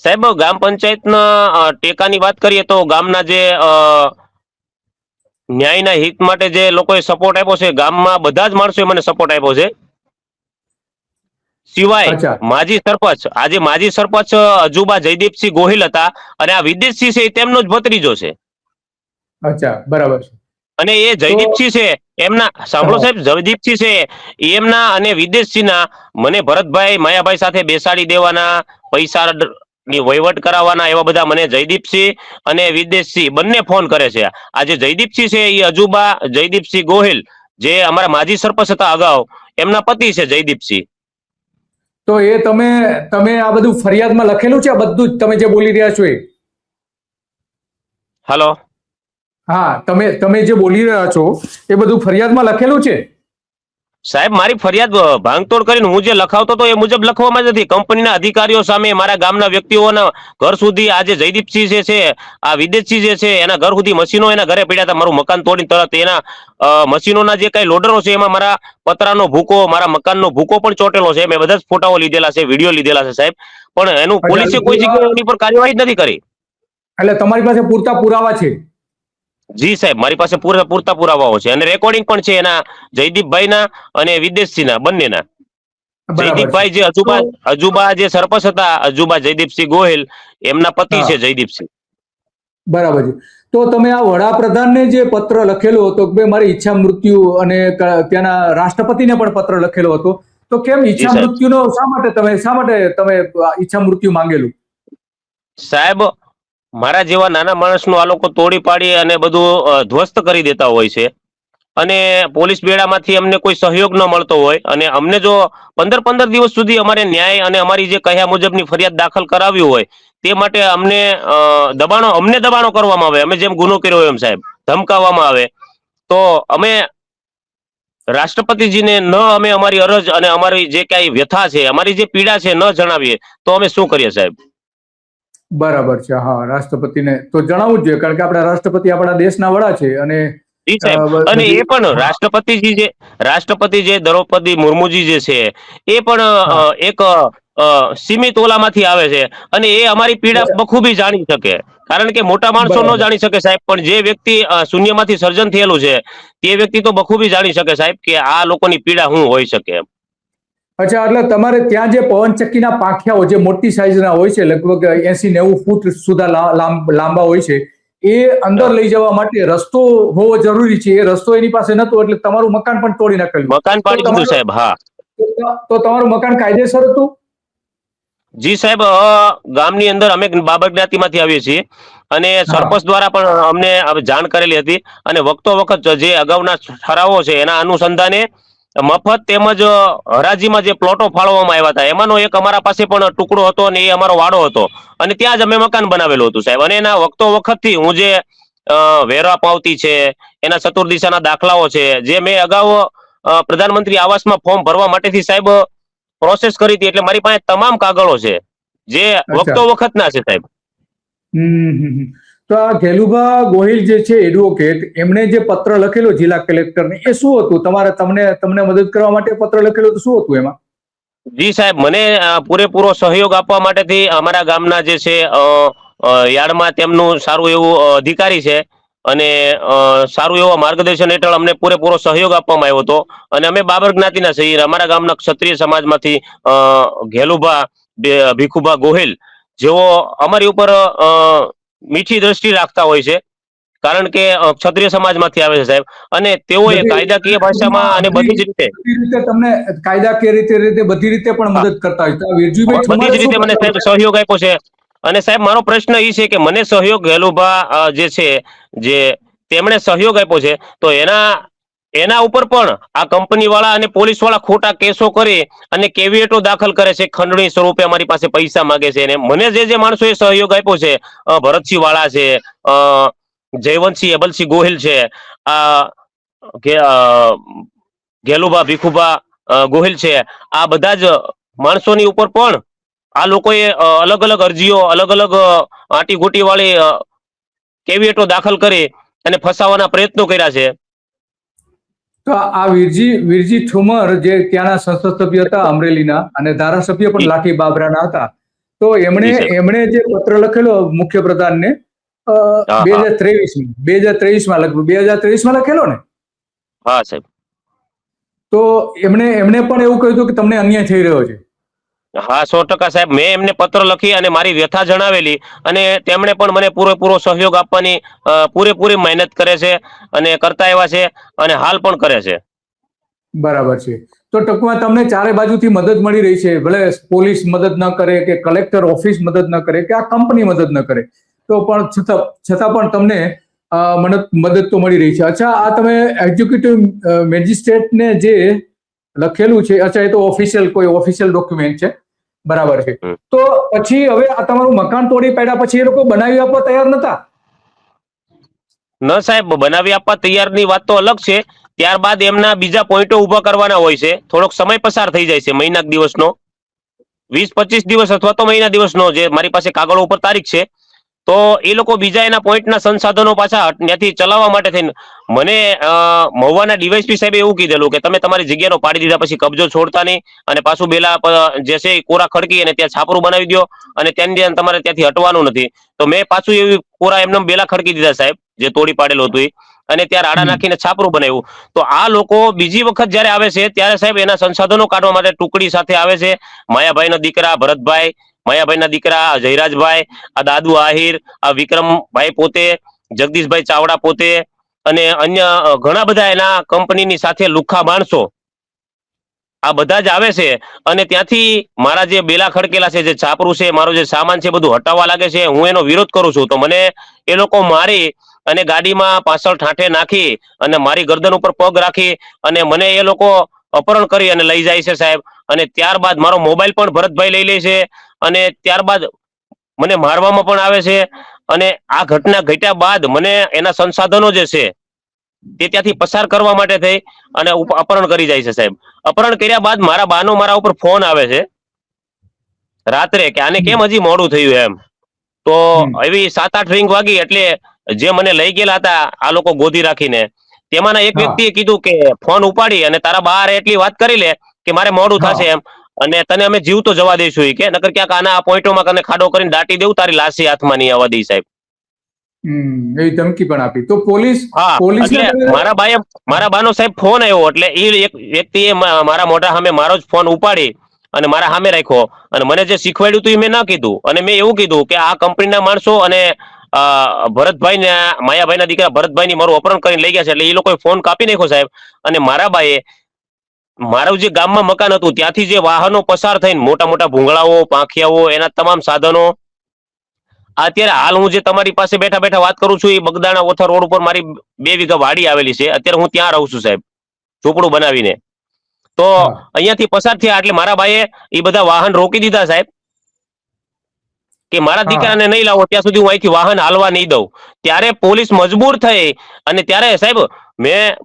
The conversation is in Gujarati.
સાહેબ ગ્રામ પંચાયતના ટેકાની વાત કરીએ તો ગામના જે ન્યાયના હિત માટે જે લોકોએ સપોર્ટ આપ્યો છે, ગામમાં બધા જ માણસોએ મને સપોર્ટ આપ્યો છે. સિવાય અચ્છા માજી સરપંચ અજુબા જયદીપસિંહ ગોહિલ હતા, અને આ વિદેશસિંહ છે એ તેમનો જ ભત્રીજો છે. અચ્છા, બરાબર છે. અને એ તો જયદીપસિંહ છે એમના, સાંભળો સાહેબ, જયદીપસિંહ છે એમના અને વિદેશસિંહના મને ભરતભાઈ માયાભાઈ સાથે બેસાડી દેવાના, પૈસા ની વહીવટ કરાવવાના, એવા બધા મને જયદીપસિંહ અને વિદેશસિંહ બંને ફોન કરે છે. આ જે જયદીપસિંહ છે એ અજુબા જયદીપસિંહ ગોહિલ, જે અમારા માજી સરપંચ હતા અગાઉ, એમના પતિ છે જયદીપસિંહ. તો એ તમે તમે આ બધું ફરિયાદમાં લખેલું છે, આ બધું જ તમે જે બોલી રહ્યા છો એ? હાલો. હા, તમે જે બોલી રહ્યા છો એ બધું ફરિયાદમાં લખેલું છે? સાહેબ, મારી ફરિયાદ ભાંગતોડ કરીને હું જે લખાવતો હતો એ મુજબ લખવામાં જ નથી. કંપનીના અધિકારીઓ સામે, મારા ગામના વ્યક્તિઓના ઘર સુધી, આજે જયદીપસિંહ જે છે, આ વિદેશસિંહ જે છે, એના ઘર સુધી મશીનો એના ઘરે પડ્યા હતા. મારું મકાન તોડીને તરત એના મશીનોના જે કઈ લોડરો છે એમાં મારા પતરાનો ભૂકો, મારા મકાનનો ભૂકો પણ ચોટેલો છે. મેં બધા જ ફોટાઓ લીધેલા છે, વિડીયો લીધેલા છે સાહેબ, પણ એનું અચ્છા, પોલીસે કોઈ જગ્યાએ એની પર કાર્યવાહી જ નથી કરી. એટલે તમારી પાસે પૂરતા પુરાવા છે? જી સાહેબ, મારી પાસે પૂરતા પુરાવાઓ છે, અને રેકોર્ડિંગ પણ છે એના, જયદીપભાઈના અને વિદેશસિંહના બંનેના. બરાબર છે. જયદીપભાઈ જે તો અજુબા જે સરપંચ હતા, અજુબા જયદીપસિંહ ગોહિલ, એમના પતિ હા, છે જયદીપસિંહ. બરાબર છે. તો તમે આ વડાપ્રધાનને જે પત્ર લખેલો હતો કે ભાઈ મારી ઈચ્છા મૃત્યુ, અને ત્યાંના રાષ્ટ્રપતિને પણ પત્ર લખેલો હતો, તો કેમ જી ઈચ્છા સાહેબ. મૃત્યુનો શા માટે તમે ઈચ્છા મૃત્યુ માંગેલું? સાહેબ, મારા જેવા નાના માણસનું આ લોકો તોડી પાડી અને બધું ધ્વસ્ત કરી દેતા હોય છે, અને પોલીસ બેડામાંથી અમને કોઈ સહયોગ ન મળતો હોય, અને અમને જો 15-15 દિવસ સુધી અમારે ન્યાય અને અમારી જે કહ્યા મુજબની ફરિયાદ દાખલ કરાવી હોય, તે માટે અમને દબાણો કરવામાં આવે. અમે જેમ ગુનો કર્યો હોય એમ સાહેબ ધમકાવવામાં આવે, તો અમે રાષ્ટ્રપતિજીને ન અમે અમારી અરજ અને અમારી જે કઈ વ્યથા છે, અમારી જે પીડા છે, ન જણાવીએ તો અમે શું કરીએ સાહેબ? બરાબર છે. હા, રાષ્ટ્રપતિને તો જણાવવું જ જોઈએ, કારણ કે આપણા રાષ્ટ્રપતિ આપણા દેશના વડા છે, અને જી સાહેબ, અને બધી. એ પણ હા, રાષ્ટ્રપતિ જે દ્રૌપદી મુર્મુજી જે છે, એ પણ હા. એક સીમિત ઓલામાંથી આવે છે, અને એ અમારી પીડા અચ્છા, બખૂબી જાણી શકે. કારણ કે મોટા માણસો ન બરાબર. જાણી શકે સાહેબ, પણ જે વ્યક્તિ શૂન્યમાંથી સર્જન થયેલું છે, તે વ્યક્તિ તો બખૂબી જાણી શકે સાહેબ, કે આ લોકોની પીડા શું હોઈ શકે એમ. અચ્છા, એટલે તમારે ત્યાં જે પવનચક્કીના પાંખિયાઓ જે મોટી સાઈઝના હોય છે, લગભગ 80-90 ફૂટ સુધા લાંબા હોય છે, એ અંદર હા. લઈ જવા માટે રસ્તો હોવો જરૂરી છે. એ રસ્તો એની પાસે નતો, એટલે તમારું મકાન પણ તોડી નાખેલું. મકાન તો પાડી દીધું તમારું સાહેબ. હા. તો તમારું મકાન કાયદેસર હતું? જી સાહેબ, ગામની અંદર અમે બાબર જ્ઞાતિમાંથી આવીએ છીએ, અને હા. સરપંચ દ્વારા પણ અમને જાણ કરેલી હતી, અને વખતો વખત જે અગાઉના ઠરાવો છે એના અનુસંધાને મફત તેમજ હરાજીમાં જે પ્લોટો ફાળવવામાં આવ્યા હતા, એમાંનો એક અમારા પાસે પણ ટુકડો હતો, અને એ અમારો વાડો હતો, અને ત્યાં જ અમે મકાન બનાવેલું હતું સાહેબ. અને એના વખતો વખતથી હું જે વેરા પાવતી છે, એના ચતુર્દિશાના દાખલાઓ છે, જે મેં અગાઉ પ્રધાનમંત્રી આવાસમાં ફોર્મ ભરવા માટેથી સાહેબ પ્રોસેસ કરી હતી, એટલે મારી પાસે તમામ કાગળો છે, જે અચ્છા. વખતો વખત ના છે સાહેબ. તો આ ઘેલુભા ગોહિલ જે છે એડવોકેટ, એમણે જે પત્ર લખેલો જિલ્લા કલેક્ટરને, એ શું હતું? તમને મદદ કરવા માટે પત્ર લખેલો તો શું હતું એમાં? જી સાહેબ, મને પૂરેપૂરો સહયોગ આપવા માટેથી અમારા ગામના જે છે યાર્ડમાં તેમનું સારું એવું અધિકારી છે, અને સારું એવો માર્ગદર્શન હેઠળ અમને પૂરેપૂરો સહયોગ આપવામાં આવ્યો હતો. અને અમે બાબર જ્ઞાતિના છીએ, અમારા ગામના ક્ષત્રિય સમાજમાંથી ઘેલુભા ભીખુભા ગોહિલ, જેઓ અમારી ઉપર મીઠી દ્રષ્ટિ રાખતા હોય છે, કારણ કે ક્ષત્રિય સમાજમાંથી આવે છે સાહેબ, અને તેઓએ બધી કાયદાકીય ભાષામાં ટૂંકમાં અને બધી જ રીતે, બધી રીતે તમને કાયદાકીય રીતે બધી રીતે પણ હા, મદદ કરતા હોય. તો આ વિરજુભાઈ બધી ઠુમરે જ શું રીતે મને કરેલું સાહેબ છે? સહયોગ આપ્યો છે. અને સાહેબ, મારો પ્રશ્ન એ છે કે મને સહયોગ ગેલુભા જે છે, જે તેમણે સહયોગ આપ્યો છે, તો એના ઉપર પણ આ કંપની વાળા અને પોલીસ વાળા ખોટા કેસો કરી અને કેવિયેટો દાખલ કરે છે, ખંડણી સ્વરૂપે અમારી પાસે પૈસા માંગે છે. અને મને જે માણસોએ સહયોગ આપ્યો છે, ભરતસિંહ વાળા છે, જયવંતસિંહ એબલસિંહ ગોહિલ છે, આ ગેલુભા ભીખુભા ગોહિલ છે, આ બધા જ માણસોની ઉપર પણ આ લોકોએ અલગ અલગ અરજીઓ, અલગ અલગ આટીગોટી વાળી કેવિયેટો દાખલ કરી અને ફસાવાના પ્રયત્નો કર્યા છે. તો આ વીરજી ઠુમર જે ત્યાંના સંસદ સભ્ય હતા અમરેલીના, અને ધારાસભ્ય પણ લાઠી બાબરાના હતા, તો એમણે જી સાહેબ. એમણે જે પત્ર લખેલો મુખ્યપ્રધાનને હા બે હા હજાર ત્રેવીસમાં 2023માં લગભગ 2023માં લખેલો ને, હા સાહેબ. તો એમણે પણ એવું કહ્યું હતું કે તમને અન્યાય થઈ રહ્યો છે. હા 100% સાહેબ, મેં એમને પત્ર લખી અને મારી વ્યથા જણાવેલી, અને તેમણે પણ મને પૂરેપૂરો સહયોગ આપવાની પૂરેપૂરી મહેનત કરે છે અને કરતા એવા છે, અને હાલ પણ કરે છે. બરાબર છે. તો ટૂંકમાં તમને ચારે બાજુથી મદદ મળી રહી છે, ભલે પોલીસ મદદ ન કરે કે કલેક્ટર ઓફિસ મદદ ન કરે કે આ કંપની મદદ ન કરે, તો પણ છતાં પણ તમને મદદ તો મળી રહી છે. અચ્છા, આ તમે એક્ઝિક્યુટિવ મેજિસ્ટ્રેટને જે લખેલું છે, અચ્છા એ તો કોઈ ઓફિશિયલ ડોક્યુમેન્ટ છે, બરાબર છે. હમ. તો પછી હવે આ તમારું મકાન તોડી પાડ્યા પછી એ લોકો બનાવી આપવા તૈયાર નતા? ન સાહેબ, બનાવી આપવા તૈયારની વાત તો અલગ છે. ત્યારબાદ એમના બીજા પોઈન્ટો ઉભા કરવાના હોય છે. થોડોક સમય પસાર થઈ જાય છે, મહિના દિવસનો, 20-25 દિવસ અથવા તો મહિના દિવસનો, જે મારી પાસે કાગળો ઉપર તારીખ છે. તો એ લોકો બીજા એના પોઈન્ટના સંસાધનો પાછા ત્યાંથી ચલાવવા માટે થઈને મને મહુવાના ડીવાયસપી સાહેબે એવું કીધેલું કે તમે તમારી જગ્યાનો પાડી દીધા પછી કબજો છોડતા નહીં, અને પાછું બેલા જે છે એ કોરા ખડકી અને ત્યાં છાપરું બનાવી દો, અને ત્યાંની તમારે ત્યાંથી હટવાનું નથી. તો મેં પાછું એવી કોરા એમને બેલા ખડકી દીધા સાહેબ, જે તોડી પાડેલું હતું એ, અને ત્યાં રાડા હમ. નાખીને છાપરું બનાવ્યું. તો આ લોકો બીજી વખત જ્યારે આવે છે ત્યારે સાહેબ એના સંસાધનો કાઢવા માટે ટુકડી સાથે આવે છે. માયાભાઈના દીકરા ભરતભાઈ, માયાભાઈના દીકરા જયરાજભાઈ, આ દાદુ આહિર, આ વિક્રમભાઈ પોતે, જગદીશભાઈ ચાવડા પોતે, અને અન્ય ઘણા બધા એના કંપનીની સાથે લુખ્ખા માણસો, આ બધા જ આવે છે. અને ત્યાંથી મારા જે બેલા ખડકેલા છે, જે છાપરું છે, મારો જે સામાન છે, બધું હટાવવા લાગે છે. હું એનો વિરોધ કરું છું તો મને એ લોકો મારી અને ગાડીમાં પાછળ ઠાઠે નાખી અને મારી ગરદન ઉપર પગ રાખી અને મને એ લોકો અપહરણ કરી અને લઈ જાય છે સાહેબ. અને ત્યારબાદ મારો મોબાઈલ પણ ભરતભાઈ લઈ લે છે, અને ત્યારબાદ મને મારવામાં પણ આવે છે. અને આ ઘટના ઘટ્યા બાદ મને એના સંસાધનો જે છે તે ત્યાંથી પસાર કરવા માટે થઈ અને અપહરણ કરી જાય છે સાહેબ. અપહરણ કર્યા બાદ મારા બાનો મારા ઉપર ફોન આવે છે રાત્રે, કે આને કેમ હજી મોડું થયું એમ. તો હમ. એવી 7-8 રિંગ વાગી એટલે જે મને લઈ ગયેલા હતા આ લોકો ગોધી રાખીને, તેમાંના એક હા. વ્યક્તિએ કીધું કે ફોન ઉપાડી અને તારા બહાર એટલી વાત કરી લે કે મારે મોડું હા. થશે એમ, અને તને અમે જીવતો જવા દઈશું, કે નકર ક્યાંક આના પોઈન્ટોમાં કને ખાડો કરીને દાટી દેવું, તારી લાશી હાથમાં નહીં આવવા દઈ સાહેબ. એવી ધમકી પણ આપી. તો હા, પોલીસને એટલે તમે મારા બાનો સાહેબ ફોન આવ્યો, એટલે એ એક વ્યક્તિએ મારા મોઢા સામે મારો જ ફોન ઉપાડી અને મારા સામે રાખ્યો, અને મને જે શીખવાડ્યું હતું એ મેં ના કીધું, અને મેં એવું કીધું કે આ કંપનીના માણસો અને ભરતભાઈ ને માયાભાઈ ના દીકરા ભરતભાઈ ની મારું અપહરણ કરીને લઈ ગયા છે. એટલે એ લોકોએ ફોન કાપી નાખ્યો સાહેબ. અને મારા બાએ મારું જે ગામમાં મકાન હતું ત્યાંથી જે વાહનો પસાર થઈને, મોટા મોટા ભૂંગળાઓ, પાંખિયાઓ, એના તમામ સાધનો, અત્યારે હાલ હું જે તમારી પાસે બેઠા બેઠા વાત કરું છું એ બગદાણા ઓથા રોડ ઉપર મારી 2 વીઘા વાડી આવેલી છે. અત્યારે હું ત્યાં રહું છું સાહેબ, ઝૂંપડું બનાવીને. તો હા. અહીંયાથી પસાર થયા એટલે મારા ભાઈએ એ બધા વાહન રોકી દીધા સાહેબ, કે મારા હા. દીકરાને નહીં લાવો ત્યાં સુધી હું અહીંથી વાહન હાલવા નહીં દઉં. ત્યારે પોલીસ મજબૂર થઈ, અને ત્યારે સાહેબ મેં